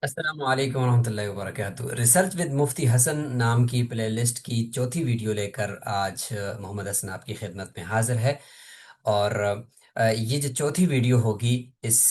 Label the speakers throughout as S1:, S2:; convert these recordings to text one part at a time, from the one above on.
S1: अस्सलाम वालेकुम रहमतुल्लाहि व बरकातुहू। रिसर्च विद मुफ्ती हसन नाम की प्लेलिस्ट की चौथी वीडियो लेकर आज मोहम्मद हसन आपकी खिदमत में हाजिर है। और ये जो चौथी वीडियो होगी इस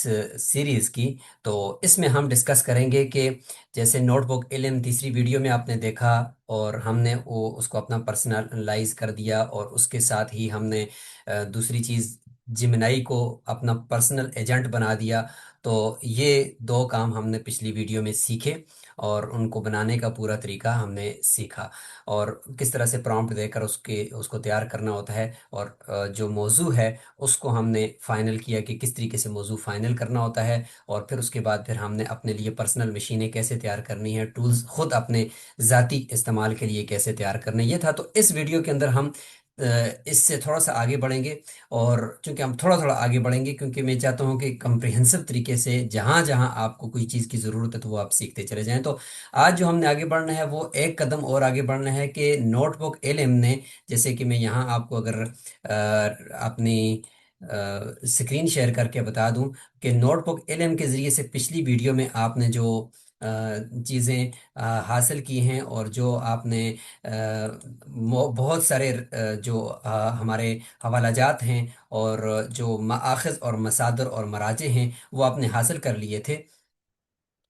S1: सीरीज़ की, तो इसमें हम डिस्कस करेंगे कि जैसे नोटबुक इल्म तीसरी वीडियो में आपने देखा, और हमने वो उसको अपना पर्सनलाइज कर दिया, और उसके साथ ही हमने दूसरी चीज़ जिमनाई को अपना पर्सनल एजेंट बना दिया। तो ये दो काम हमने पिछली वीडियो में सीखे, और उनको बनाने का पूरा तरीका हमने सीखा, और किस तरह से प्रॉम्प्ट देकर उसको तैयार करना होता है, और जो मौजू है उसको हमने फाइनल किया कि किस तरीके से मौजू फाइनल करना होता है। और फिर उसके बाद फिर हमने अपने लिए पर्सनल मशीनें कैसे तैयार करनी है, टूल्स खुद अपने ज़ाती इस्तेमाल के लिए कैसे तैयार करने, ये था। तो इस वीडियो के अंदर हम इससे थोड़ा सा आगे बढ़ेंगे। और चूंकि हम थोड़ा थोड़ा आगे बढ़ेंगे, क्योंकि मैं चाहता हूँ कि कंप्रिहेंसिव तरीके से जहाँ जहाँ आपको कोई चीज़ की ज़रूरत है तो वो आप सीखते चले जाएं। तो आज जो हमने आगे बढ़ना है वो एक कदम और आगे बढ़ना है कि नोटबुक एलएम ने, जैसे कि मैं यहाँ आपको अगर अपनी स्क्रीन शेयर करके बता दूं कि नोटबुक एलएम के ज़रिए से पिछली वीडियो में आपने जो चीज़ें हासिल की हैं, और जो आपने बहुत सारे जो हमारे हवालाजात हैं, और जो माखज़ और मसादर और मराजे हैं वो आपने हासिल कर लिए थे।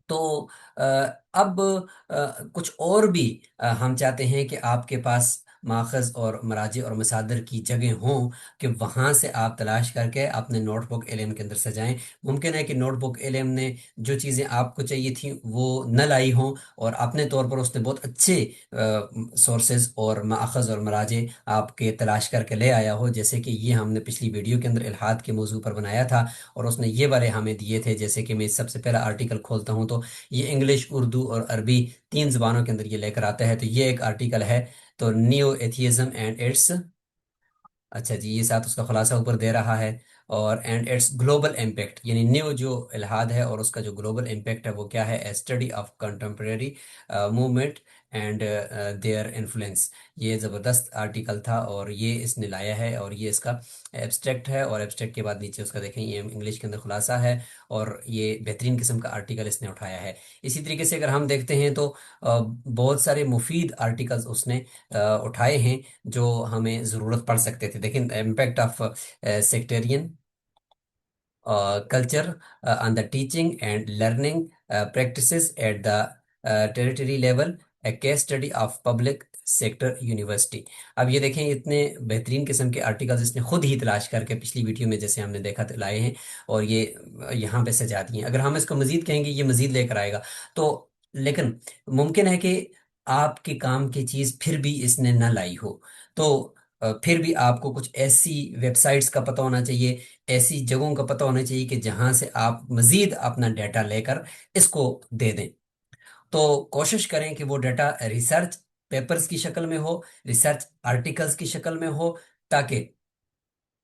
S1: तो अ, अब कुछ और भी हम चाहते हैं कि आपके पास माखज़ और मराजे और मसादर की जगह हों, कि वहाँ से आप तलाश करके अपने नोटबुक एलएम के अंदर सजाएं। मुमकिन है कि नोटबुक एलएम ने जो चीज़ें आपको चाहिए थी वो न लाई हों, और अपने तौर पर उसने बहुत अच्छे सोर्सेज और माखज़ और मराजे आपके तलाश करके ले आया हो, जैसे कि ये हमने पिछली वीडियो के अंदर इल्हाद के मौजू पर बनाया था, और उसने ये वाले हमें दिए थे। जैसे कि मैं सबसे पहला आर्टिकल खोलता हूँ तो ये इंग्लिश, उर्दू और अरबी तीन जबानों के अंदर ये लेकर आता है। तो ये एक आर्टिकल है, तो न्यू एथियज्म एंड इट्स, अच्छा जी, ये साथ उसका खुलासा ऊपर दे रहा है। और एंड इट्स ग्लोबल इम्पैक्ट, यानी न्यू जो इल्हाद है और उसका जो ग्लोबल इम्पैक्ट है वो क्या है, a study of contemporary movement and their influence. ये ज़बरदस्त आर्टिकल था, और ये इसने लाया है, और ये इसका एब्स्ट्रैक्ट है। और एब्स्ट्रैक्ट के बाद नीचे उसका देखें, ये इंग्लिश के अंदर खुलासा है, और ये बेहतरीन किस्म का आर्टिकल इसने उठाया है। इसी तरीके से अगर हम देखते हैं तो बहुत सारे मुफीद आर्टिकल्स उसने उठाए हैं जो हमें ज़रूरत पड़ सकते थे। लेकिन impact of sectarian culture on the teaching and learning practices at the territory level, a case study of public sector university. अब ये देखें, इतने बेहतरीन किस्म के आर्टिकल्स इसने खुद ही तलाश करके पिछली वीडियो में जैसे हमने देखा तो लाए हैं, और ये यहाँ पे सजा दिए हैं। अगर हम इसको मजीद कहेंगे ये मजीद लेकर आएगा। तो लेकिन मुमकिन है कि आपके काम की चीज़ फिर भी इसने न लाई हो। तो फिर भी आपको कुछ ऐसी वेबसाइट्स का पता होना चाहिए, ऐसी जगहों का पता होना चाहिए कि जहां से आप मजीद अपना डाटा लेकर इसको दे दें। तो कोशिश करें कि वो डाटा रिसर्च पेपर्स की शक्ल में हो, रिसर्च आर्टिकल्स की शक्ल में हो, ताकि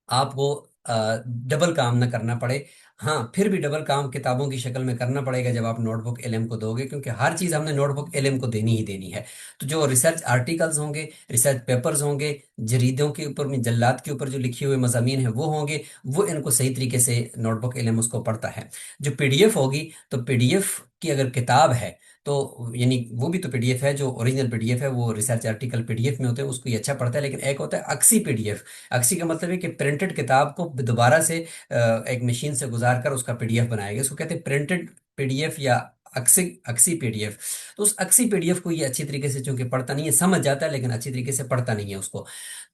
S1: आपको डबल काम ना करना पड़े। हाँ, फिर भी डबल काम किताबों की शक्ल में करना पड़ेगा जब आप नोटबुक एलएम को दोगे, क्योंकि हर चीज़ हमने नोटबुक एलएम को देनी ही देनी है। तो जो रिसर्च आर्टिकल्स होंगे, रिसर्च पेपर्स होंगे, जरीदों के ऊपर में, जल्लाद के ऊपर जो लिखे हुए मज़ामीन हैं वो होंगे, वो इनको सही तरीके से नोटबुक एलएम उसको पढ़ता है। जो पीडीएफ होगी, तो पीडीएफ की अगर किताब है तो यानी वो भी तो पीडीएफ है, जो ओरिजिनल पीडीएफ है वो रिसर्च आर्टिकल पीडीएफ में होते हैं, उसको ये अच्छा पढ़ता है। लेकिन एक होता है अक्सी पीडीएफ। अक्सी का मतलब है कि प्रिंटेड किताब को दोबारा से एक मशीन से गुजार कर उसका पीडीएफ बनाएगा, इसको कहते हैं प्रिंटेड पीडीएफ या अक्सी अक्सी पीडीएफ। तो उस अक्सी पीडीएफ को ये अच्छी तरीके से चूंकि पढ़ता नहीं है, समझ जाता है लेकिन अच्छी तरीके से पढ़ता नहीं है उसको,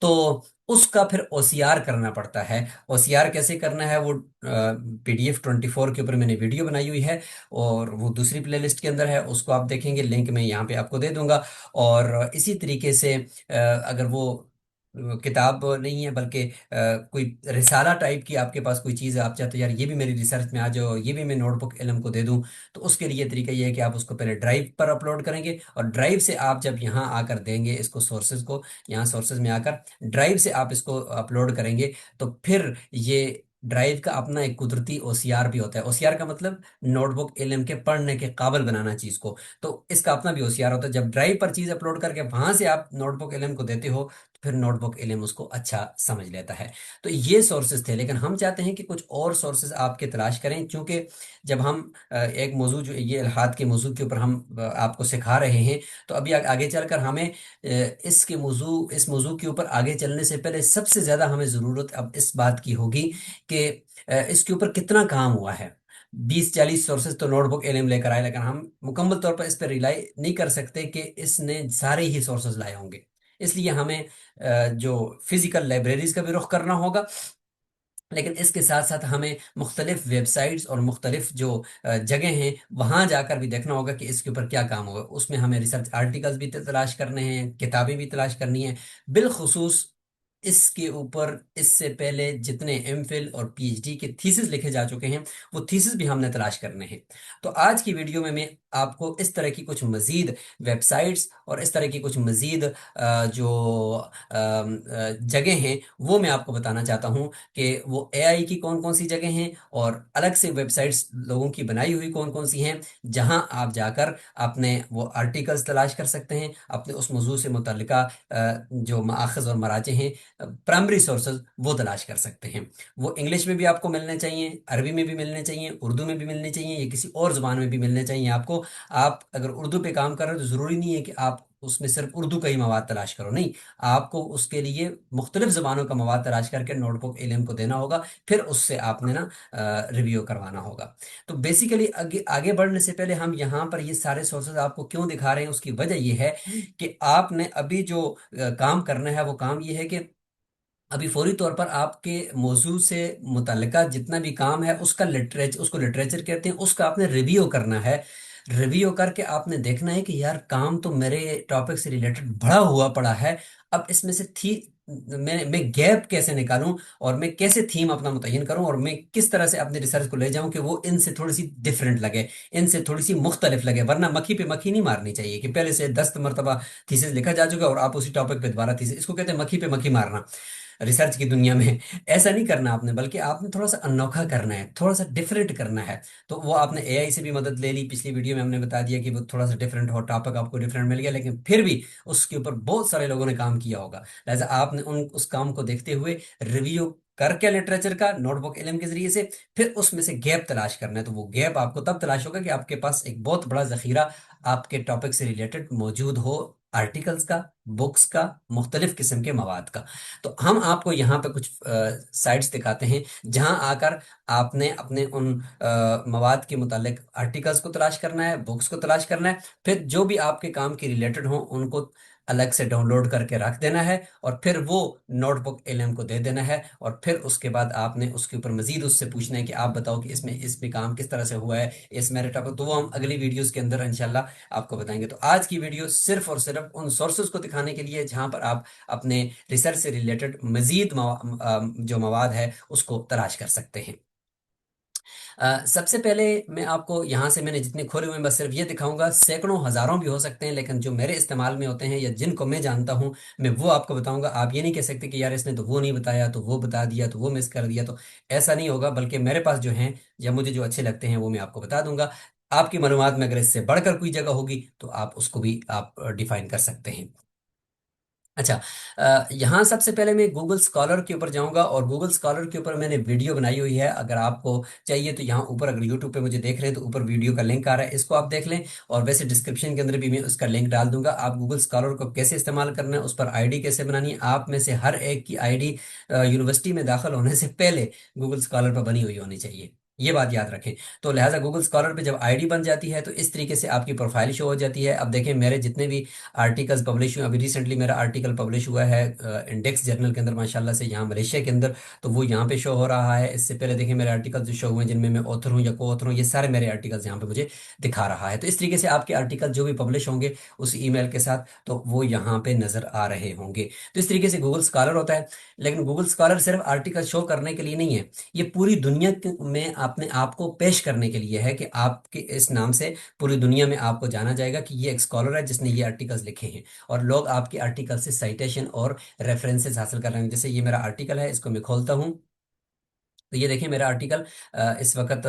S1: तो उसका फिर ओसीआर करना पड़ता है। ओसीआर कैसे करना है, वो PDF 24 के ऊपर मैंने वीडियो बनाई हुई है, और वो दूसरी प्लेलिस्ट के अंदर है, उसको आप देखेंगे, लिंक मैं यहाँ पे आपको दे दूंगा। और इसी तरीके से अगर वो किताब नहीं है बल्कि कोई रिसाला टाइप की आपके पास कोई चीज़ है, आप चाहते हो यार ये भी मेरी रिसर्च में आ जाओ, ये भी मैं नोटबुक एलएम को दे दूं, तो उसके लिए तरीका ये है कि आप उसको पहले ड्राइव पर अपलोड करेंगे, और ड्राइव से आप जब यहाँ आकर देंगे इसको सोर्सेज को, यहाँ सोर्सेज में आकर ड्राइव से आप इसको अपलोड करेंगे, तो फिर ये ड्राइव का अपना एक कुदरती ओसीआर भी होता है। ओसीआर का मतलब नोटबुक एलएम के पढ़ने के काबिल बनाना चीज़ को। तो इसका अपना भी ओसीआर होता है। जब ड्राइव पर चीज़ अपलोड करके वहां से आप नोटबुक एलएम को देते हो, फिर नोटबुक इल्म उसको अच्छा समझ लेता है। तो ये सोर्सेज थे, लेकिन हम चाहते हैं कि कुछ और सोर्सेज आपके तलाश करें, क्योंकि जब हम एक मौजू जो ये इल्हाद के मौजू के ऊपर हम आपको सिखा रहे हैं, तो अभी आगे चलकर हमें इस मौजू के ऊपर आगे चलने से पहले सबसे ज़्यादा हमें ज़रूरत अब इस बात की होगी कि इसके ऊपर कितना काम हुआ है। 20-40 सोर्सेज तो नोटबुक एलएम लेकर आए, लेकिन हम मुकम्मल तौर पर इस पर रिलाई नहीं कर सकते कि इसने सारे ही सोर्सेज लाए होंगे। इसलिए हमें जो फिजिकल लाइब्रेरीज का भी रुख करना होगा, लेकिन इसके साथ साथ हमें मुख्तलिफ वेबसाइट्स और मुख्तलिफ जो जगह हैं वहाँ जाकर भी देखना होगा कि इसके ऊपर क्या काम होगा। उसमें हमें रिसर्च आर्टिकल्स भी तलाश करने हैं, किताबें भी तलाश करनी है। बिलखुसूस इसके ऊपर इससे पहले जितने एमफिल और पीएचडी के थीसिस लिखे जा चुके हैं, वो थीसिस भी हमने तलाश करने हैं। तो आज की वीडियो में मैं आपको इस तरह की कुछ मज़ीद वेबसाइट्स और इस तरह की कुछ मज़ीद जो जगह हैं वो मैं आपको बताना चाहता हूँ कि वो एआई की कौन कौन सी जगह हैं और अलग से वेबसाइट्स लोगों की बनाई हुई कौन कौन सी हैं, जहां आप जाकर अपने वो आर्टिकल्स तलाश कर सकते हैं, अपने उस मौजू से मुतल्लिका जो माखज़ और मराजे हैं, प्राइमरी सोर्सेज वो तलाश कर सकते हैं। वो इंग्लिश में भी आपको मिलने चाहिए, अरबी में भी मिलने चाहिए, उर्दू में भी मिलने चाहिए, या किसी और ज़ुबान में भी मिलने चाहिए आपको। आप अगर उर्दू पे काम कर रहे हो तो ज़रूरी नहीं है कि आप उसमें सिर्फ उर्दू का ही मवाद तलाश करो, नहीं, आपको उसके लिए मुख्तलिफ ज़बानों का मवाद तलाश करके नोटबुक एलियन को देना होगा, फिर उससे आपने ना रिव्यू करवाना होगा। तो बेसिकली आगे आगे बढ़ने से पहले हम यहाँ पर ये सारे सोर्सेज आपको क्यों दिखा रहे हैं, उसकी वजह ये है कि आपने अभी जो काम करना है वो काम ये है कि अभी फौरी तौर पर आपके मौजू से मुतल्लिका जितना भी काम है उसका लिटरेचर, उसको लिटरेचर कहते हैं, उसका आपने रिव्यू करना है। रिव्यू करके आपने देखना है कि यार काम तो मेरे टॉपिक से रिलेटेड बड़ा हुआ पड़ा है, अब इसमें से थी मैं गैप कैसे निकालूं और मैं कैसे थीम अपना मुतय्यन करूं और मैं किस तरह से अपनी रिसर्च को ले जाऊं कि वो इनसे थोड़ी सी डिफरेंट लगे, इनसे थोड़ी सी मुख्तलिफ लगे। वरना मक्खी पे मक्खी नहीं मारनी चाहिए कि पहले से 10 मरतबा थीसिस लिखा जा चुका है और आप उसी टॉपिक पे दोबारा थीसिस, इसको कहते हैं मक्खी पे मक्खी मारना रिसर्च की दुनिया में। ऐसा नहीं करना आपने, बल्कि आपने थोड़ा सा अनोखा करना है, थोड़ा सा डिफरेंट करना है। तो वो आपने एआई से भी मदद ले ली, पिछली वीडियो में हमने बता दिया कि वो थोड़ा सा डिफरेंट हो, टॉपिक आपको डिफरेंट मिल गया, लेकिन फिर भी उसके ऊपर बहुत सारे लोगों ने काम किया होगा। लिहाजा आपने उस काम को देखते हुए रिव्यू करके लिटरेचर का नोटबुक इल्म के जरिए से फिर उसमें से गैप तलाश करना है। तो वो गैप आपको तब तलाश होगा कि आपके पास एक बहुत बड़ा जखीरा आपके टॉपिक से रिलेटेड मौजूद हो, आर्टिकल्स का, बुक्स का, मुख्तलिफ किस्म के मवाद का। तो हम आपको यहाँ पे कुछ साइट्स दिखाते हैं जहाँ आकर आपने अपने उन मवाद के मुतालिक आर्टिकल्स को तलाश करना है, बुक्स को तलाश करना है, फिर जो भी आपके काम के रिलेटेड हों उनको अलग से डाउनलोड करके रख देना है, और फिर वो नोटबुक एलएम को दे देना है। और फिर उसके बाद आपने उसके ऊपर मजीद उससे पूछना है कि आप बताओ कि इसमें काम किस तरह से हुआ है, इस मेरे टॉपिक, तो वो हम अगली वीडियोस के अंदर इंशाल्लाह आपको बताएंगे। तो आज की वीडियो सिर्फ और सिर्फ उन सोर्सेज को दिखाने के लिए जहां पर आप अपने रिसर्च से रिलेटेड मजीद जो मवाद है उसको तलाश कर सकते हैं। सबसे पहले मैं आपको यहाँ से मैंने जितने खोले हुए हैं बस सिर्फ ये दिखाऊंगा, सैकड़ों हजारों भी हो सकते हैं, लेकिन जो मेरे इस्तेमाल में होते हैं या जिनको मैं जानता हूँ मैं वो आपको बताऊंगा। आप ये नहीं कह सकते कि यार इसने तो वो नहीं बताया तो वो बता दिया तो वो मिस कर दिया, तो ऐसा नहीं होगा, बल्कि मेरे पास जो हैं या मुझे जो अच्छे लगते हैं वो मैं आपको बता दूंगा। आपकी मालूमात में अगर इससे बढ़कर कोई जगह होगी तो आप उसको भी आप डिफाइन कर सकते हैं। अच्छा, यहाँ सबसे पहले मैं गूगल स्कॉलर के ऊपर जाऊंगा और गूगल स्कॉलर के ऊपर मैंने वीडियो बनाई हुई है। अगर आपको चाहिए तो यहाँ ऊपर, अगर यूट्यूब पे मुझे देख रहे हैं तो ऊपर वीडियो का लिंक आ रहा है, इसको आप देख लें। और वैसे डिस्क्रिप्शन के अंदर भी मैं उसका लिंक डाल दूंगा। आप गूगल स्कॉलर को कैसे इस्तेमाल करना है, उस पर आईडी कैसे बनानी है, आप में से हर एक की आईडी यूनिवर्सिटी में दाखिल होने से पहले गूगल स्कॉलर पर बनी हुई होनी चाहिए, ये बात याद रखें। तो लिहाजा गूगल स्कॉलर पे जब आईडी बन जाती है तो इस तरीके से आपकी प्रोफाइल शो हो जाती है। अब देखें मेरे जितने भी आर्टिकल्स पब्लिश हुए, अभी रिसेंटली मेरा आर्टिकल पब्लिश हुआ है इंडेक्स जर्नल के अंदर माशाल्लाह से, यहाँ मलेशिया के अंदर, तो वो यहाँ पे शो हो रहा है। इससे पहले देखें मेरे आर्टिकल्स जो शो हुए हैं जिनमें मैं ऑथर हूँ या को ऑथर हूँ, ये सारे मेरे आर्टिकल्स यहाँ पे मुझे दिखा रहा है। तो इस तरीके से आपके आर्टिकल जो भी पब्लिश होंगे उस ईमेल के साथ तो वो यहाँ पे नजर आ रहे होंगे। तो इस तरीके से गूगल स्कॉलर होता है। लेकिन गूगल स्कॉलर सिर्फ आर्टिकल शो करने के लिए नहीं है, ये पूरी दुनिया में अपने आप को पेश करने के लिए है कि आपके इस नाम से पूरी दुनिया में आपको जाना जाएगा कि ये एक स्कॉलर है जिसने ये आर्टिकल्स लिखे हैं, और लोग आपके आर्टिकल से साइटेशन और रेफरेंसेस हासिल कर रहे हैं। जैसे ये मेरा आर्टिकल है, इसको मैं खोलता हूँ तो ये देखिए मेरा आर्टिकल इस वक्त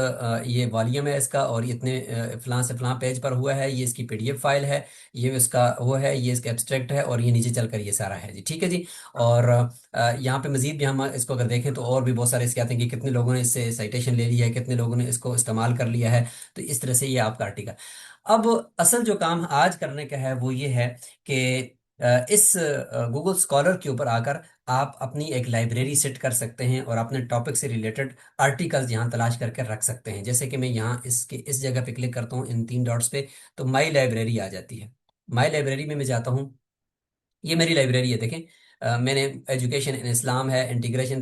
S1: ये वॉल्यूम है इसका, और ये इतने फलां से फलां पेज पर हुआ है, ये इसकी पीडीएफ फाइल है, ये इसका वो है, ये इसका एब्स्ट्रैक्ट है, और ये नीचे चलकर ये सारा है जी। ठीक है जी। और यहाँ पे मजीद भी हम इसको अगर देखें तो और भी बहुत सारे इसके आते हैं कि कितने लोगों ने इससे साइटेशन ले लिया है, कितने लोगों ने इसको इस्तेमाल कर लिया है। तो इस तरह से ये आपका आर्टिकल। अब असल जो काम आज करने का है वो ये है कि इस गूगल स्कॉलर के ऊपर आकर आप अपनी एक लाइब्रेरी सेट कर सकते हैं और अपने टॉपिक से रिलेटेड आर्टिकल्स यहाँ तलाश करके रख सकते हैं। जैसे कि मैं यहाँ इसके इस जगह पे क्लिक करता हूँ इन तीन डॉट्स पे, तो माई लाइब्रेरी आ जाती है। माई लाइब्रेरी में मैं जाता हूँ, ये मेरी लाइब्रेरी है देखें। मैंने एजुकेशन इन इस्लाम है, इंटीग्रेशन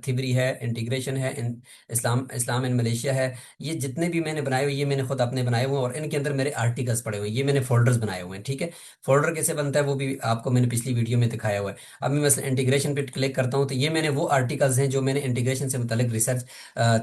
S1: थिबरी है, इंटीग्रेशन है इन इस्लाम, इस्लाम इन मलेशिया है। ये जितने भी मैंने बनाए हुए ये मैंने खुद अपने बनाए हुए हैं, और इनके अंदर मेरे आर्टिकल्स पड़े हुए हैं, ये मैंने फोल्डर्स बनाए हुए हैं। ठीक है। फोल्डर कैसे बनता है वो भी आपको मैंने पिछली वीडियो में दिखाया हुआ है। अब मैं मसलन इंटीग्रेशन पे क्लिक करता हूँ, तो ये मैंने वो आर्टिकल्स हैं जो मैंने इंटीग्रेशन से मुतलिक रिसर्च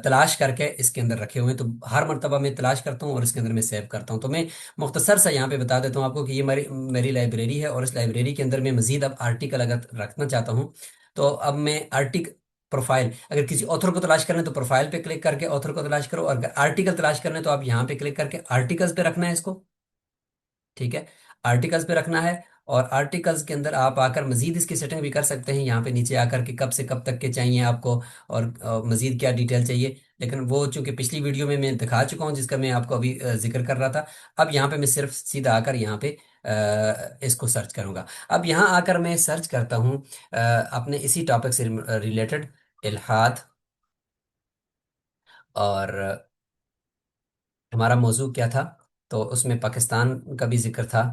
S1: तलाश करके इसके अंदर रखे हुए हैं। तो हर मरतबा मैं तलाश करता हूँ और इसके अंदर मैं सेव करता हूँ। तो मैं मुख्तसर सा यहाँ पे बता देता हूँ आपको कि ये मेरी मेरी लाइब्रेरी है, और इस लाइब्रेरी के अंदर मैं मजीद अब आर्टिकल अगर रखना चाहता हूँ, तो अब मैं आर्टिकल प्रोफाइल, अगर किसी ऑथर को तलाश करना है तो प्रोफाइल पे क्लिक करके ऑथर को तलाश करो, और अगर आर्टिकल तलाश करना है तो आप यहाँ पे क्लिक करके आर्टिकल्स पे रखना है इसको। ठीक है। आर्टिकल्स पे रखना है, और आर्टिकल्स के अंदर आप आकर मजीद इसकी सेटिंग भी कर सकते हैं यहाँ पे नीचे आकर के कब से कब तक के चाहिए आपको, और मजीद क्या डिटेल चाहिए। लेकिन वो चूंकि पिछली वीडियो में मैं दिखा चुका हूँ जिसका मैं आपको अभी जिक्र कर रहा था। अब यहाँ पे मैं सिर्फ सीधा आकर यहाँ पे इसको सर्च करूंगा। अब यहाँ आकर मैं सर्च करता हूँ अपने इसी टॉपिक से रिलेटेड, इल्हाद। और हमारा मौजू क्या था, तो उसमें पाकिस्तान का भी जिक्र था।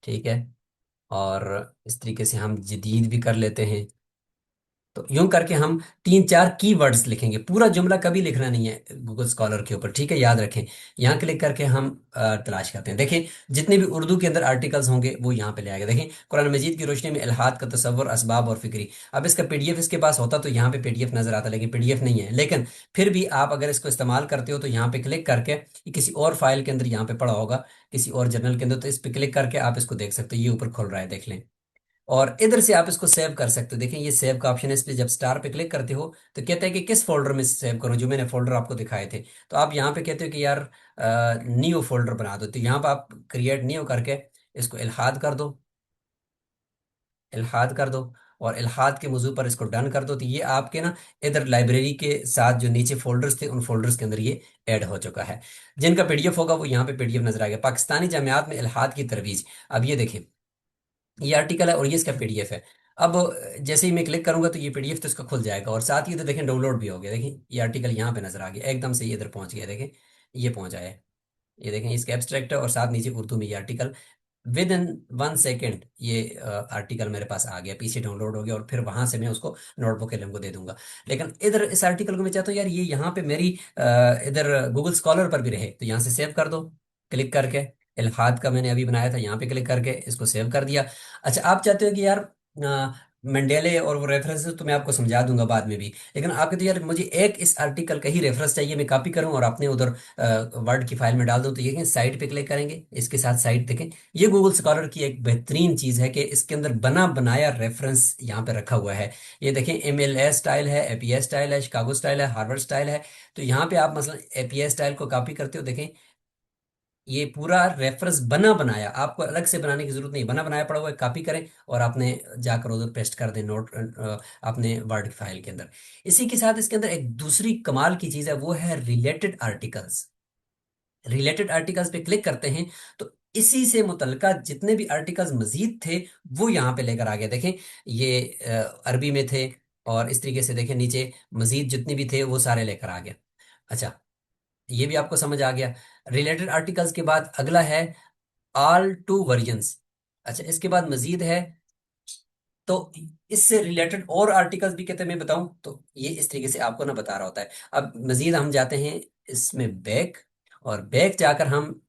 S1: ठीक है। और इस तरीके से हम जदीद भी कर लेते हैं। तो यूं करके हम तीन चार कीवर्ड्स लिखेंगे, पूरा जुमला कभी लिखना नहीं है गूगल स्कॉलर के ऊपर। ठीक है, याद रखें। यहाँ क्लिक करके हम तलाश करते हैं। देखें जितने भी उर्दू के अंदर आर्टिकल्स होंगे वो यहाँ पे ले आएगा। देखें कुरान मजीद की रोशनी में इल्हाद का तसव्वुर, असबाब और फिक्री। अब इसका पीडीएफ इसके पास होता तो यहाँ पे पीडीएफ नजर आता, लेकिन पीडीएफ नहीं है। लेकिन फिर भी आप अगर इसको इस्तेमाल करते हो तो यहाँ पे क्लिक करके, ये किसी और फाइल के अंदर यहाँ पे पड़ा होगा, किसी और जर्नल के अंदर, तो इस पे क्लिक करके आप इसको देख सकते हो। ये ऊपर खुल रहा है, देख लें। और इधर से आप इसको सेव कर सकते हो। देखें ये सेव का ऑप्शन है, इस पे जब स्टार पे क्लिक करते हो तो कहता है कि किस फोल्डर में सेव करूं, जो मैंने फोल्डर आपको दिखाए थे। तो आप यहाँ पे कहते हो कि यार न्यू फोल्डर बना दो, तो यहाँ पे आप क्रिएट न्यू करके इसको इल्हाद कर दो, इल्हाद कर दो। और इल्हाद के मौजू पर इसको डन कर दो, तो ये आपके ना इधर लाइब्रेरी के साथ जो नीचे फोल्डर्स थे उन फोल्डर्स के अंदर ये ऐड हो चुका है। जिनका पीडीएफ होगा वो यहाँ पे पीडीएफ नजर आ गया, पाकिस्तानी जामियात में इल्हाद की तरवीज। अब ये देखें, ये आर्टिकल है और ये इसका पीडीएफ है। अब जैसे ही मैं क्लिक करूंगा तो ये पीडीएफ तो इसका खुल जाएगा, और साथ ही तो देखें डाउनलोड भी हो गया। देखें ये आर्टिकल यहाँ पे नजर आ गया, एकदम से ये इधर पहुंच गया। देखें ये पहुंचा है, ये देखें इसका एब्स्ट्रैक्ट है, और साथ नीचे उर्दू में ये आर्टिकल। विद इन 1 सेकेंड ये आर्टिकल मेरे पास आ गया, पीछे डाउनलोड हो गया, और फिर वहां से मैं उसको नोटबुक एलएम को दे दूंगा। लेकिन इधर इस आर्टिकल को मैं चाहता हूँ यार ये यहाँ पे मेरी इधर गूगल स्कॉलर पर भी रहे, तो यहाँ से सेव कर दो क्लिक करके। इल्हाद का मैंने अभी बनाया था, यहाँ पे क्लिक करके इसको सेव कर दिया। अच्छा आप चाहते हो कि यार मंडेले और वो रेफरेंसेस तो मैं आपको समझा दूंगा बाद में भी, लेकिन आप कहते हो यार मुझे एक इस आर्टिकल का ही रेफरेंस चाहिए, मैं कॉपी करूँ और अपने उधर वर्ड की फाइल में डाल दूं। तो ये साइट पे क्लिक करेंगे, इसके साथ साइट देखें। ये गूगल स्कॉलर की एक बेहतरीन चीज है कि इसके अंदर बना बनाया रेफरेंस यहाँ पे रखा हुआ है। ये देखें एमएलए स्टाइल है, एपीए स्टाइल है, शिकागो स्टाइल है, हार्वर्ड स्टाइल है। तो यहाँ पे आप मसलन एपीए स्टाइल को कॉपी करते हो, देखें ये पूरा रेफरेंस बना बनाया, आपको अलग से बनाने की जरूरत नहीं, बना बनाया पड़ा हुआ है। कॉपी करें और आपने जाकर उधर पेस्ट कर दें नोट अपने वर्ड फाइल के अंदर। इसी के साथ इसके अंदर एक दूसरी कमाल की चीज है, वो है रिलेटेड आर्टिकल्स। रिलेटेड आर्टिकल्स पे क्लिक करते हैं तो इसी से मुतलका जितने भी आर्टिकल्स मजीद थे वो यहाँ पे लेकर आ गए। देखें ये अरबी में थे, और इस तरीके से देखें नीचे मजीद जितने भी थे वो सारे लेकर आ गया। अच्छा ये भी आपको समझ आ गया। रिलेटेड आर्टिकल्स के बाद अगला है ऑल टू वर्जन्स। अच्छा इसके बाद मजीद है, तो इससे रिलेटेड और आर्टिकल्स भी कहते हैं, मैं बताऊं तो ये इस तरीके से आपको ना बता रहा होता है। अब मजीद हम जाते हैं इसमें बैक, और बैक जाकर हम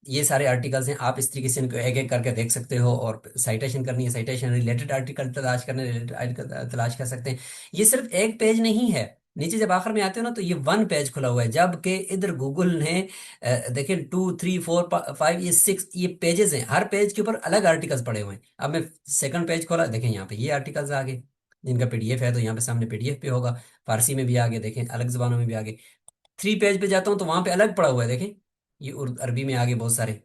S1: ये सारे आर्टिकल्स हैं, आप इस तरीके से इनको एक एक करके देख सकते हो। और साइटेशन करनी है साइटेशन, रिलेटेड आर्टिकल तलाश करने रिलेटेड आर्टिकल तलाश कर सकते हैं। ये सिर्फ एक पेज नहीं है, नीचे जब आखिर में आते हो ना तो ये वन पेज खुला हुआ है, जबकि इधर गूगल ने देखें 2 3 4 5 ये 6 ये पेजेस हैं, हर पेज के ऊपर अलग आर्टिकल्स पड़े हुए हैं। अब मैं सेकंड पेज खोला, देखें यहाँ पे ये आर्टिकल्स आ गए। जिनका पीडीएफ है तो यहाँ पे सामने पीडीएफ पे होगा। फारसी में भी आगे देखें, अलग जबानों में भी आगे। 3 पेज पे जाता हूँ तो वहां पे अलग पड़ा हुआ है, देखें ये अरबी में आगे बहुत सारे।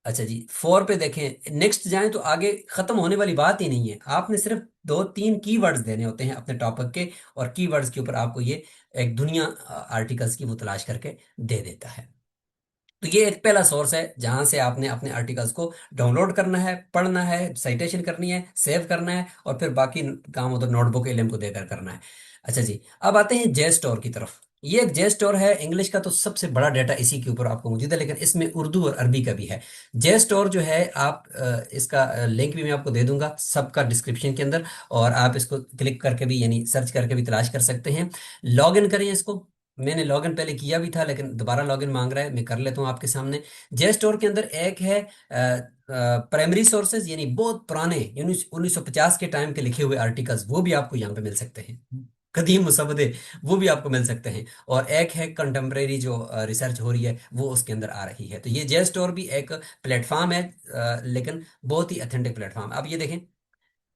S1: अच्छा जी, 4 पे देखें, नेक्स्ट जाएं तो आगे खत्म होने वाली बात ही नहीं है, आपने सिर्फ 2-3 कीवर्ड्स देने होते हैं अपने टॉपिक के, और कीवर्ड्स के ऊपर आपको ये एक दुनिया आर्टिकल्स की वो तलाश करके दे देता है। तो ये एक पहला सोर्स है जहां से आपने अपने आर्टिकल्स को डाउनलोड करना है, पढ़ना है, साइटेशन करनी है, सेव करना है, और फिर बाकी काम उधर नोटबुक एलएम को देकर करना है। अच्छा जी, अब आते हैं जे स्टोर की तरफ। ये एक जे स्टोर है इंग्लिश का, तो सबसे बड़ा डाटा इसी के ऊपर आपको मौजूद है, लेकिन इसमें उर्दू और अरबी का भी है। जे स्टोर जो है, आप इसका लिंक भी मैं आपको दे दूंगा सबका डिस्क्रिप्शन के अंदर, और आप इसको क्लिक करके भी यानी सर्च करके भी तलाश कर सकते हैं। लॉग इन करें इसको। मैंने लॉगिन पहले किया भी था, लेकिन दोबारा लॉगिन मांग रहा है, मैं कर लेता हूँ आपके सामने। जे स्टोर के अंदर एक है प्राइमरी सोर्सेज, यानी बहुत पुराने 1950 के टाइम के लिखे हुए आर्टिकल्स, वो भी आपको यहाँ पे मिल सकते हैं। कदीम मुसवदे, वो भी आपको मिल सकते हैं। और एक है कंटेम्प्रेरी जो रिसर्च हो रही है, वो उसके अंदर आ रही है। तो ये जे स्टोर भी एक प्लेटफॉर्म है, लेकिन बहुत ही अथेंटिक प्लेटफॉर्म। अब ये देखें,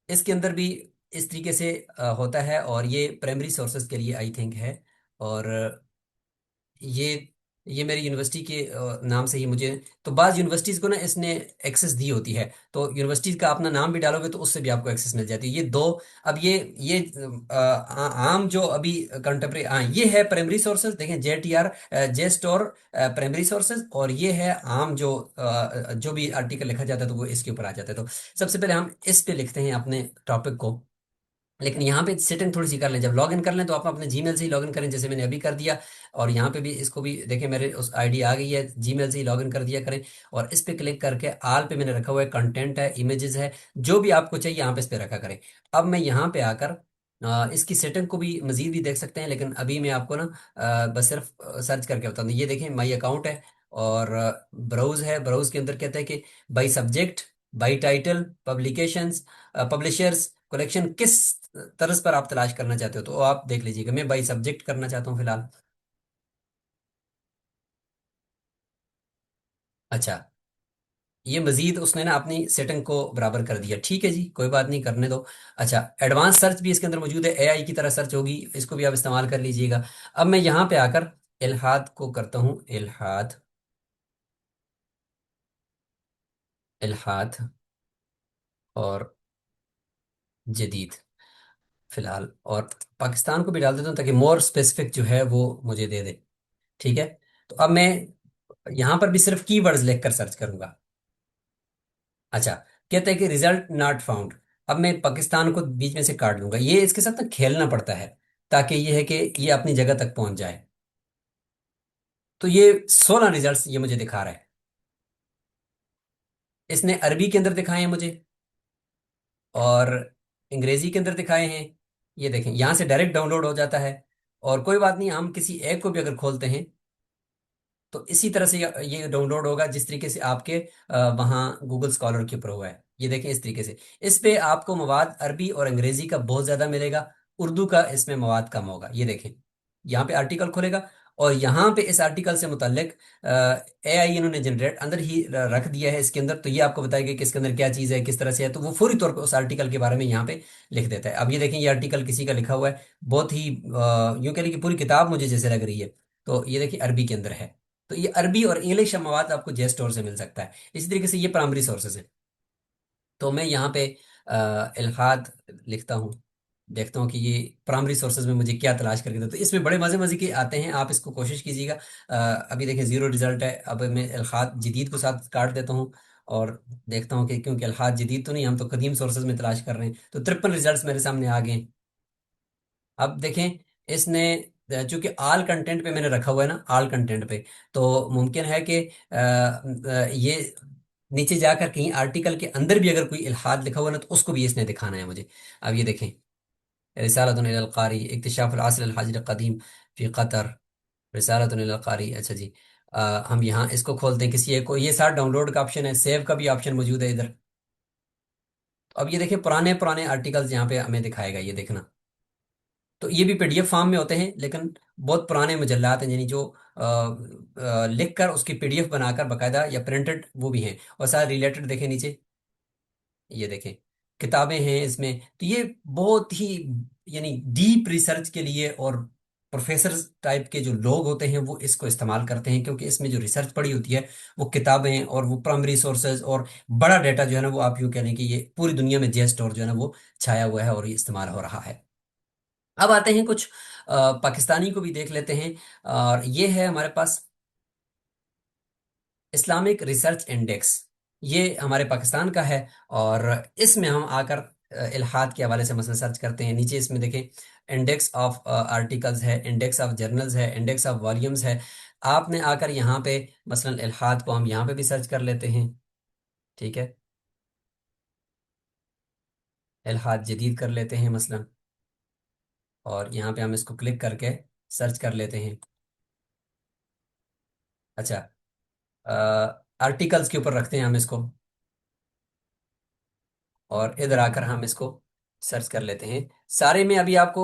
S1: इसके अंदर भी इस तरीके से होता है, और ये प्राइमरी सोर्सेज के लिए आई थिंक है। और ये ये मेरी यूनिवर्सिटी के नाम से ही मुझे, तो बाज़ यूनिवर्सिटीज़ को ना इसने एक्सेस दी होती है, तो यूनिवर्सिटीज़ का अपना नाम भी डालोगे तो उससे भी आपको एक्सेस मिल जाती है। ये दो, अब ये आम जो अभी कंटेम्प्रेरी, हाँ ये है प्राइमरी सोर्सेज, देखें JTR, जे स्टोर प्राइमरी सोर्सेज, और ये है आम जो जो भी आर्टिकल लिखा जाता है तो वो इसके ऊपर आ जाता है। तो सबसे पहले हम इस पे लिखते हैं अपने टॉपिक को। लेकिन यहाँ पे सेटिंग थोड़ी सी कर लें, जब लॉगिन कर लें तो आप अपने जीमेल से ही लॉगिन करें, जैसे मैंने अभी कर दिया। और यहाँ पे भी इसको भी देखें, मेरे उस आईडी आ गई है, जीमेल से ही लॉगिन कर दिया करें। और इस पे क्लिक करके आल पे मैंने रखा हुआ है, कंटेंट है, इमेजेस है, जो भी आपको चाहिए यहाँ पे इस पे रखा करें। अब मैं यहाँ पे आकर इसकी सेटिंग को भी मजीद भी देख सकते हैं, लेकिन अभी मैं आपको ना बस सिर्फ सर्च करके बता दूँ। ये देखें, माई अकाउंट है, और ब्राउज है। ब्राउज के अंदर कहता है कि by subject, by title, publications, publishers, collection, किस तर्ज पर आप तलाश करना चाहते हो तो आप देख लीजिएगा। मैं बाई सब्जेक्ट करना चाहता हूँ फिलहाल। अच्छा, ये मजीद उसने ना अपनी सेटिंग को बराबर कर दिया, ठीक है जी, कोई बात नहीं, करने दो। अच्छा, एडवांस सर्च भी इसके अंदर मौजूद है, एआई की तरह सर्च होगी, इसको भी आप इस्तेमाल कर लीजिएगा। अब मैं यहाँ पे आकर इल्हाद को करता हूँ, इल्हाद, इल्हाद और जदीद फिलहाल, और पाकिस्तान को भी डाल देता हूँ ताकि मोर स्पेसिफिक जो है वो मुझे दे दे। ठीक है, तो अब मैं यहाँ पर भी सिर्फ कीवर्ड्स लिखकर सर्च करूंगा। अच्छा, कहते हैं कि रिजल्ट नॉट फाउंड। अब मैं पाकिस्तान को बीच में से काट दूंगा, ये इसके साथ ना खेलना पड़ता है, ताकि ये है कि ये अपनी जगह तक पहुंच जाए। तो ये 16 रिजल्ट्स ये मुझे दिखा रहा है। इसने अरबी के अंदर दिखाए हैं मुझे, और अंग्रेजी के अंदर दिखाए हैं। ये देखें, यहाँ से डायरेक्ट डाउनलोड हो जाता है। और कोई बात नहीं, हम किसी एक को भी अगर खोलते हैं तो इसी तरह से ये डाउनलोड होगा जिस तरीके से आपके वहाँ गूगल स्कॉलर के ऊपर हुआ है। ये देखें, इस तरीके से इस पे आपको मवाद अरबी और अंग्रेजी का बहुत ज़्यादा मिलेगा, उर्दू का इसमें मवाद कम होगा। ये देखें, यहाँ पे आर्टिकल खुलेगा, और यहाँ पे इस आर्टिकल से मुतल्लिक एआई इन्होंने जनरेट अंदर ही रख दिया है इसके अंदर, तो ये आपको बताएगा कि इसके अंदर क्या चीज़ है, किस तरह से है, तो वो फौरी तौर पे उस आर्टिकल के बारे में यहाँ पे लिख देता है। अब ये देखें, ये आर्टिकल किसी का लिखा हुआ है, बहुत ही यूं कह लीजिए कि पूरी किताब मुझे जैसे लग रही है। तो ये देखिए, अरबी के अंदर है। तो ये अरबी और इंग्लिश मवाद आपको जे स्टोर से मिल सकता है। इसी तरीके से ये प्राइमरी सोर्सेज है। तो मैं यहाँ पे इल्हाद लिखता हूँ, देखता हूँ कि ये प्राइमरी सोर्सेज में मुझे क्या तलाश करके देता है। तो इसमें बड़े मज़े मज़े के आते हैं, आप इसको कोशिश कीजिएगा। अभी देखें, ज़ीरो रिजल्ट है। अब मैं इल्हाद जदीद को साथ काट देता हूँ, और देखता हूँ कि क्योंकि इल्हाद जदीद तो नहीं, हम तो कदीम सोर्सेज में तलाश कर रहे हैं, तो 53 रिजल्ट मेरे सामने आ गए हैं। अब देखें, इसने चूंकि आल कंटेंट पे मैंने रखा हुआ है ना, आल कंटेंट पे, तो मुमकिन है कि ये नीचे जाकर कहीं आर्टिकल के अंदर भी अगर कोई इल्हाद लिखा हुआ है ना, तो उसको भी इसने दिखाना है मुझे। अब ये देखें, रिसालतुन इलल कारी, इक्तिशाफुल असर अल हजर कदीम फी कतर, रिसालतुन इलल कारी। अच्छा जी, हम यहाँ इसको खोलते हैं, किसी एक को, ये साथ डाउनलोड का ऑप्शन है, सेव का भी ऑप्शन मौजूद है इधर। तो अब ये देखिए, पुराने पुराने आर्टिकल्स यहाँ पे हमें दिखाएगा, ये देखना। तो ये भी पीडीएफ फॉर्म में होते हैं, लेकिन बहुत पुराने मुजल्लात हैं, यानी जो लिख कर उसकी पीडीएफ बनाकर बाकायदा या प्रिंटेड वो भी हैं, और सारे रिलेटेड देखें नीचे, ये देखें। किताबें हैं इसमें। तो ये बहुत ही यानी डीप रिसर्च के लिए और प्रोफेसर टाइप के जो लोग होते हैं वो इसको इस्तेमाल करते हैं, क्योंकि इसमें जो रिसर्च पड़ी होती है वो किताबें और वो प्राइमरी सोर्सेज और बड़ा डाटा जो है ना, वो आप यूँ कह लें कि ये पूरी दुनिया में जेस्ट और जो है ना वो छाया हुआ है और ये इस्तेमाल हो रहा है। अब आते हैं कुछ पाकिस्तानी को भी देख लेते हैं। और ये है हमारे पास इस्लामिक रिसर्च इंडेक्स। ये हमारे पाकिस्तान का है। और इसमें हम आकर इल्हाद के हवाले से मसला सर्च करते हैं। नीचे इसमें देखें, इंडेक्स ऑफ आर्टिकल्स है, इंडेक्स ऑफ जर्नल्स है, इंडेक्स ऑफ वॉल्यूम्स है। आपने आकर यहाँ पे मसलन इल्हाद को हम यहाँ पे भी सर्च कर लेते हैं। ठीक है, इल्हाद जदीद कर लेते हैं मसलन, और यहाँ पे हम इसको क्लिक करके सर्च कर लेते हैं। अच्छा, आर्टिकल्स के ऊपर रखते हैं हम इसको, और इधर आकर हम इसको सर्च कर लेते हैं। सारे में अभी आपको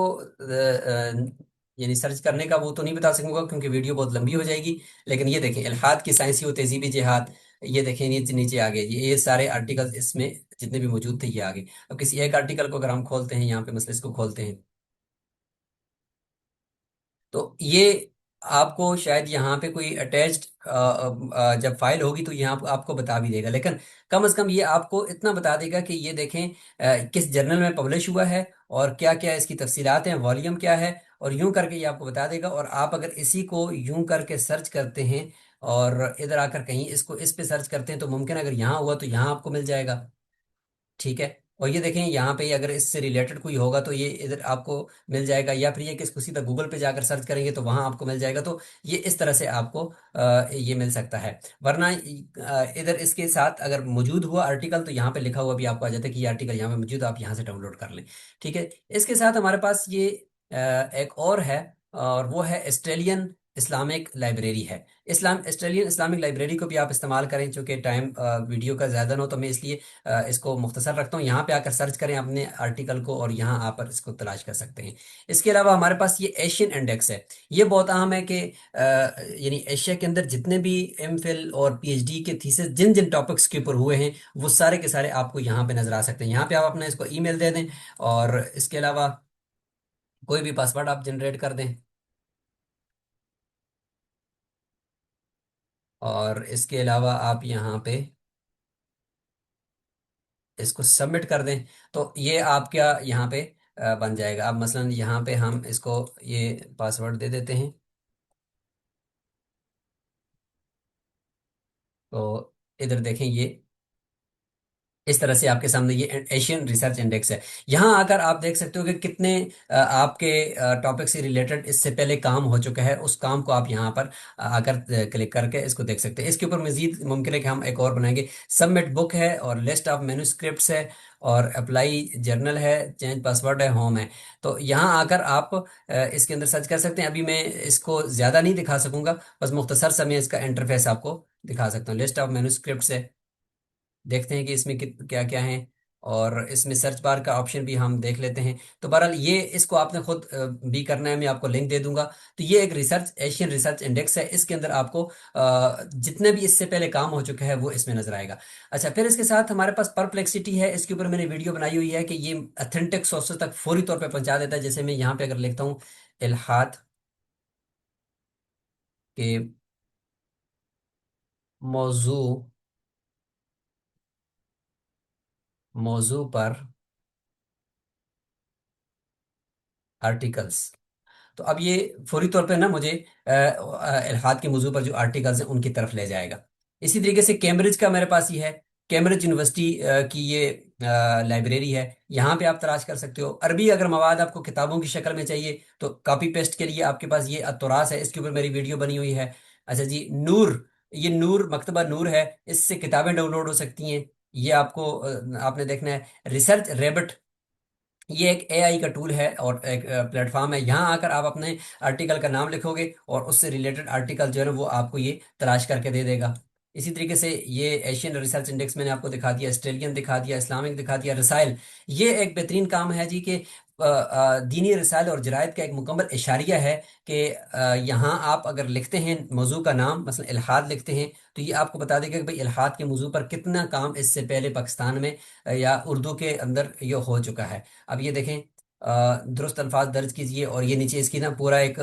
S1: यानी सर्च करने का वो तो नहीं बता सकूंगा क्योंकि वीडियो बहुत लंबी हो जाएगी। लेकिन ये देखें, इल्हाद की साइंसी व तहजीबी जिहाद, ये देखें नीचे नीचे आ गए, ये सारे आर्टिकल्स इसमें जितने भी मौजूद थे ये आ गए। अब किसी एक आर्टिकल को अगर हम खोलते हैं यहाँ पे, मतलब इसको खोलते हैं, तो ये आपको शायद यहाँ पे कोई अटैच्ड जब फाइल होगी तो यहाँ आपको बता भी देगा। लेकिन कम से कम ये आपको इतना बता देगा कि ये देखें किस जर्नल में पब्लिश हुआ है और क्या क्या इसकी तफसीलात हैं, वॉल्यूम क्या है, और यूं करके ये आपको बता देगा। और आप अगर इसी को यूं करके सर्च करते हैं और इधर आकर कहीं इसको इस पे सर्च करते हैं, तो मुमकिन है अगर यहाँ हुआ तो यहाँ आपको मिल जाएगा। ठीक है, और ये देखें यहाँ पे अगर इससे रिलेटेड कोई होगा तो ये इधर आपको मिल जाएगा, या फिर ये किसी सीधा गूगल पे जाकर सर्च करेंगे तो वहां आपको मिल जाएगा। तो ये इस तरह से आपको ये मिल सकता है। वरना इधर इसके साथ अगर मौजूद हुआ आर्टिकल तो यहाँ पे लिखा हुआ भी आपको आ जाता है कि ये आर्टिकल यहाँ पे मौजूद है, आप यहाँ से डाउनलोड कर लें। ठीक है, इसके साथ हमारे पास ये एक और है, और वो है ऑस्ट्रेलियन इस्लामिक लाइब्रेरी है। ऑस्ट्रेलियन इस्लामिक लाइब्रेरी को भी आप इस्तेमाल करें, चूंकि टाइम वीडियो का ज़्यादा ना हो तो मैं इसलिए इसको मुख्तसर रखता हूँ। यहाँ पे आकर सर्च करें अपने आर्टिकल को और यहाँ आप इसको तलाश कर सकते हैं। इसके अलावा हमारे पास ये एशियन इंडेक्स है। ये बहुत अहम है कि यानी एशिया के अंदर जितने भी एम फिल और पीएचडी के थीसिस जिन जिन टॉपिक्स के ऊपर हुए हैं वो सारे के सारे आपको यहाँ पे नजर आ सकते हैं। यहाँ पे आप अपना इसको ईमेल दे दें, और इसके अलावा कोई भी पासवर्ड आप जनरेट कर दें, और इसके अलावा आप यहाँ पे इसको सबमिट कर दें, तो ये आपका यहाँ पे बन जाएगा। अब मसलन यहाँ पे हम इसको ये पासवर्ड दे देते हैं, तो इधर देखें ये इस तरह से आपके सामने ये एशियन रिसर्च इंडेक्स है। यहाँ आकर आप देख सकते हो कि कितने आपके टॉपिक से रिलेटेड इससे पहले काम हो चुका है। उस काम को आप यहाँ पर आकर क्लिक करके इसको देख सकते हैं। इसके ऊपर मजीद मुमकिन है कि हम एक और बनाएंगे। सबमिट बुक है, और लिस्ट ऑफ मैन्युस्क्रिप्ट्स है, और अप्लाई जर्नल है, चेंज पासवर्ड है, होम है। तो यहाँ आकर आप इसके अंदर सर्च कर सकते हैं। अभी मैं इसको ज़्यादा नहीं दिखा सकूंगा, बस मुख्तसर सा मैं इसका इंटरफेस आपको दिखा सकता हूँ। लिस्ट ऑफ मैन्युस्क्रिप्ट्स है, देखते हैं कि इसमें क्या क्या है, और इसमें सर्च बार का ऑप्शन भी हम देख लेते हैं। तो बहरहाल ये इसको आपने खुद भी करना है, मैं आपको लिंक दे दूंगा। तो ये एक रिसर्च एशियन रिसर्च इंडेक्स है। इसके अंदर आपको जितने भी इससे पहले काम हो चुका है वो इसमें नजर आएगा। अच्छा, फिर इसके साथ हमारे पास परप्लेक्सिटी है। इसके ऊपर मैंने वीडियो बनाई हुई है कि ये अथेंटिक सोर्सेज तक फौरी तौर पर पहुंचा देता है। जैसे मैं यहाँ पे अगर लिखता हूँ इल्हाद के मौजू मौजू पर आर्टिकल्स, तो अब ये फौरी तौर पे ना मुझे इल्हाद के मौजू पर जो आर्टिकल्स हैं उनकी तरफ ले जाएगा। इसी तरीके से कैम्ब्रिज का मेरे पास ये है, कैम्ब्रिज यूनिवर्सिटी की ये लाइब्रेरी है। यहाँ पे आप तलाश कर सकते हो। अरबी अगर मवाद आपको किताबों की शक्ल में चाहिए तो कॉपी पेस्ट के लिए आपके पास ये अतुरास है, इसके ऊपर मेरी वीडियो बनी हुई है। अच्छा जी, नूर, ये नूर मकतबा नूर है, इससे किताबें डाउनलोड हो सकती हैं। ये आपको आपने देखना है। रिसर्च रेबट, ये एक एआई का टूल है और एक प्लेटफॉर्म है। यहाँ आकर आप अपने आर्टिकल का नाम लिखोगे और उससे रिलेटेड आर्टिकल जो है ना वो आपको ये तलाश करके दे देगा। इसी तरीके से ये एशियन रिसर्च इंडेक्स मैंने आपको दिखा दिया, ऑस्ट्रेलियन दिखा दिया, इस्लामिक दिखा दिया, रसाइल। ये एक बेहतरीन काम है जी कि दीनी रसायल और जरायत का एक मुकम्मल इशारिया है कि यहाँ आप अगर लिखते हैं मौजू का नाम, मसलन इल्हाद लिखते हैं, तो ये आपको बता देगा कि भाई इल्हाद के मौजू पर कितना काम इससे पहले पाकिस्तान में या उर्दू के अंदर ये हो चुका है। अब ये देखें, दुरुस्त अल्फाज दर्ज कीजिए, और ये नीचे इसकी ना पूरा एक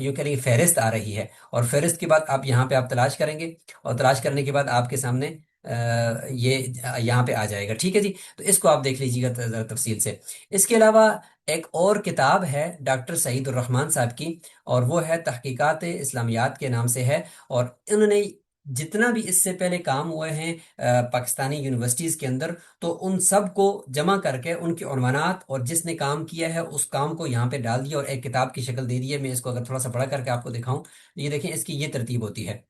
S1: यूँ कह लेंगे फहरिस्त आ रही है, और फहरिस्त के बाद आप यहाँ पे आप तलाश करेंगे, और तलाश करने के बाद आपके सामने ये यहाँ पे आ जाएगा। ठीक है जी। तो इसको आप देख लीजिएगा ज़रा तफसील से। इसके अलावा एक और किताब है डॉक्टर सईद उर रहमान साहब की, और वो है तहकीकात इस्लामियात के नाम से है। और इन्होंने जितना भी इससे पहले काम हुए हैं पाकिस्तानी यूनिवर्सिटीज़ के अंदर, तो उन सब को जमा करके उनके उन्वानात और जिसने काम किया है उस काम को यहाँ पे डाल दिया और एक किताब की शक्ल दे दी है। मैं इसको अगर थोड़ा सा बड़ा करके आपको दिखाऊं, ये देखें, इसकी ये तरतीब होती है।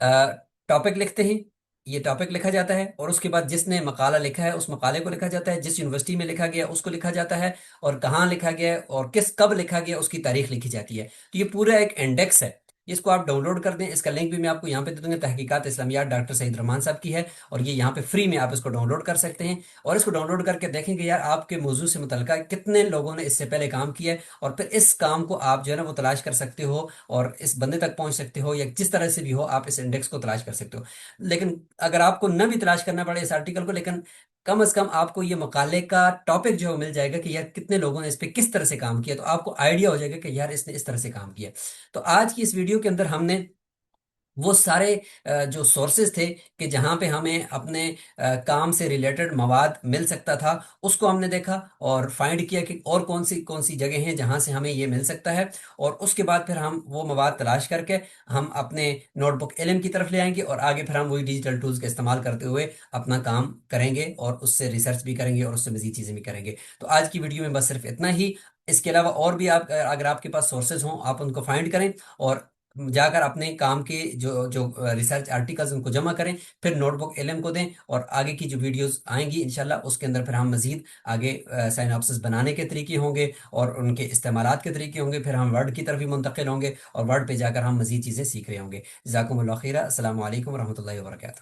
S1: टॉपिक लिखते हैं, ये टॉपिक लिखा जाता है, और उसके बाद जिसने मकाला लिखा है उस मकाले को लिखा जाता है, जिस यूनिवर्सिटी में लिखा गया उसको लिखा जाता है, और कहाँ लिखा गया है और किस कब लिखा गया उसकी तारीख लिखी जाती है। तो ये पूरा एक इंडेक्स है। इसको आप डाउनलोड कर दें, इसका लिंक भी मैं आपको यहाँ पे दे दूंगा। तहकीकात इस्लामियात डॉक्टर सईद रहमान साहब की है, और ये यहाँ पे फ्री में आप इसको डाउनलोड कर सकते हैं। और इसको डाउनलोड करके देखेंगे यार आपके मौजू से मुतल्लिका कितने लोगों ने इससे पहले काम किया है, और फिर इस काम को आप जो है ना वो तलाश कर सकते हो, और इस बंदे तक पहुंच सकते हो, या जिस तरह से भी हो आप इस इंडेक्स को तलाश कर सकते हो। लेकिन अगर आपको न भी तलाश करना पड़े इस आर्टिकल को, लेकिन कम से कम आपको ये मकाले का टॉपिक जो है वो मिल जाएगा कि यार कितने लोगों ने इस पे किस तरह से काम किया, तो आपको आइडिया हो जाएगा कि यार इसने इस तरह से काम किया। तो आज की इस वीडियो के अंदर हमने वो सारे जो सोर्सेज थे कि जहाँ पे हमें अपने काम से रिलेटेड मवाद मिल सकता था, उसको हमने देखा और फाइंड किया कि और कौन सी जगह हैं जहाँ से हमें ये मिल सकता है। और उसके बाद फिर हम वो मवाद तलाश करके हम अपने नोटबुक इल्म की तरफ ले आएंगे, और आगे फिर हम वही डिजिटल टूल्स का इस्तेमाल करते हुए अपना काम करेंगे, और उससे रिसर्च भी करेंगे और उससे मजीद चीज़ें भी करेंगे। तो आज की वीडियो में बस सिर्फ इतना ही। इसके अलावा और भी आप अगर आपके पास सोर्सेज हों आप उनको फाइंड करें, और जाकर अपने काम के जो जो रिसर्च आर्टिकल्स उनको जमा करें, फिर नोटबुक एलएम को दें, और आगे की जो वीडियोस आएंगी इंशाल्लाह उसके अंदर फिर हम मजीद आगे साइनॉप्सिस बनाने के तरीके होंगे और उनके इस्तेमालात के तरीके होंगे, फिर हम वर्ड की तरफ भी मुंतकिल होंगे और वर्ड पे जाकर हम मजीद चीज़ें सीख रहे होंगे। जज़ाकुमुल्लाह खैरा। अस्सलाम वालेकुम रहमतुल्लाहि व बरकातहू।